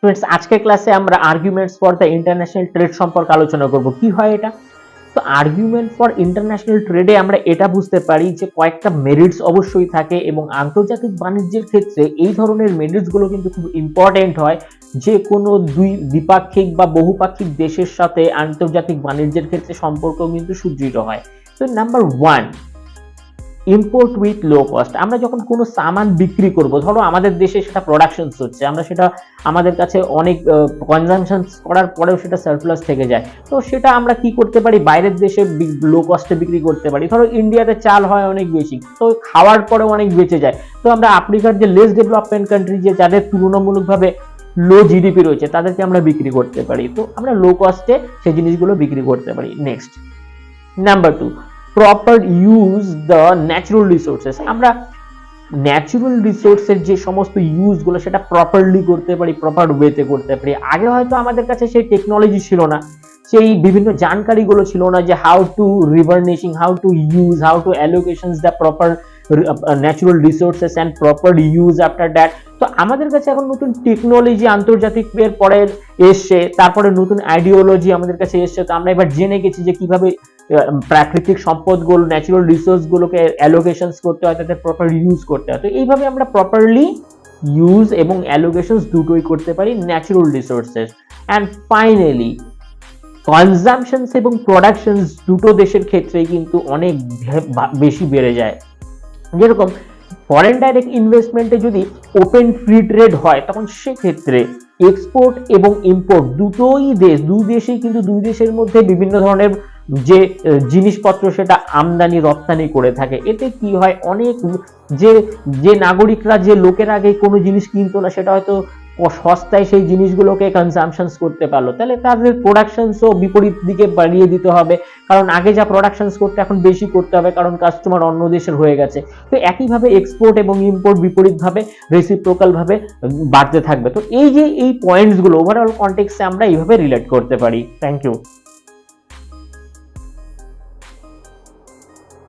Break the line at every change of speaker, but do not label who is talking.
Friends, আজকের ক্লাসে আমরা arguments for the international trade সম্পর্কে আলোচনা করব। কি হয় এটা? তো আর্গুমেন্ট ফর ইন্টারন্যাশনাল ট্রেডে আমরা এটা বুঝতে পারি যে কয়েকটা মেরিটস অবশ্যই থাকে এবং আন্তর্জাতিক বাণিজ্যের ক্ষেত্রে এই ধরনের মেরিটস গুলো কিন্তু খুব ইম্পর্টেন্ট হয়। যে কোনো দুই দ্বিপাক্ষিক বা বহুপাক্ষিক দেশের সাথে আন্তর্জাতিক বাণিজ্যের ক্ষেত্রে সম্পর্ক কিন্তু সুদৃঢ় হয়। তো number 1, import with low cost. আমরা যখন কোনো সামান বিক্রি করব, ধরো আমাদের দেশে সেটা প্রোডাকশনস হচ্ছে, আমরা সেটা আমাদের কাছে অনেক কনজাম্পশন করার পরেও সেটা সারপ্লাস থেকে যায়, তো সেটা আমরা কি করতে পারি, বাইরের দেশে লো কস্টে বিক্রি করতে পারি। ধরো ইন্ডিয়াতে চাল হয় অনেক বেশি, তো খাওয়ার পরেও অনেক বেঁচে যায়, তো আমরা আফ্রিকার যে লেস ডেভেলপমেন্ট কান্ট্রি, যে যাদের তুলনামূলকভাবে লো জিডিপি রয়েছে, তাদেরকে আমরা বিক্রি করতে পারি। তো আমরা লো কস্টে সেই জিনিসগুলো বিক্রি করতে পারি। Next, number 2, proper use the natural resources. আমরা ন্যাচারাল রিসোর্সের যে সমস্ত ইউজগুলো সেটা প্রপারলি করতে পারি, প্রপার ওয়েতে করতে পারি। আগে হয়তো আমাদের কাছে সেই টেকনোলজি ছিল না, সেই বিভিন্ন জানকারিগুলো ছিল না যে how to revarnishing, how to use, how to allocations the proper natural resources and proper use after that. তো আমাদের কাছে এখন নতুন টেকনোলজি আন্তর্জাতিক এর পরে এসছে, তারপরে নতুন আইডিওলজি আমাদের কাছে এসছে। তো আমরা এবার জেনে গেছি যে কিভাবে প্রাকৃতিক সম্পদগুলো, ন্যাচারাল রিসোর্স গুলোকে অ্যালোকেশনস করতে হয়, তাদের প্রপার ইউজ করতে হয়। তো এইভাবে আমরা প্রপারলি ইউজ এবং অ্যালোকেশনস দুটোই করতে পারি ন্যাচারাল রিসোর্সেস। অ্যান্ড ফাইনালি, কনজাম্পশনস এবং প্রোডাকশনস দুটো দেশের ক্ষেত্রেই কিন্তু অনেক বেশি বেড়ে যায়। যেরকম ফরেন ডাইরেক্ট ইনভেস্টমেন্টে যদি ওপেন ফ্রি ট্রেড হয়, তখন সেক্ষেত্রে এক্সপোর্ট এবং ইম্পোর্ট দুই দেশেই কিন্তু দুই দেশের মধ্যে বিভিন্ন ধরনের যে জিনিসপত্র সেটা আমদানি রপ্তানি করে থাকে। এতে কি হয়, অনেক যে নাগরিকরা, যে লোকের আগে কোনো জিনিস কিনতো না, সেটা হয়তো সস্তায় সেই জিনিসগুলোকে কনজাম্পশনস করতে পারলো, তাহলে তাদের প্রোডাকশনসও বিপরীত দিকে বাড়িয়ে দিতে হবে, কারণ আগে যা প্রোডাকশনস করতে এখন বেশি করতে হবে, কারণ কাস্টমার অন্য দেশের হয়ে গেছে। তো একইভাবে এক্সপোর্ট এবং ইম্পোর্ট বিপরীতভাবে, রেসিপ্রোকাল ভাবে বাড়তে থাকবে। তো এই যে এই পয়েন্টসগুলো ওভারঅল কনটেক্সটে আমরা এইভাবে রিলেট করতে পারি। Thank you.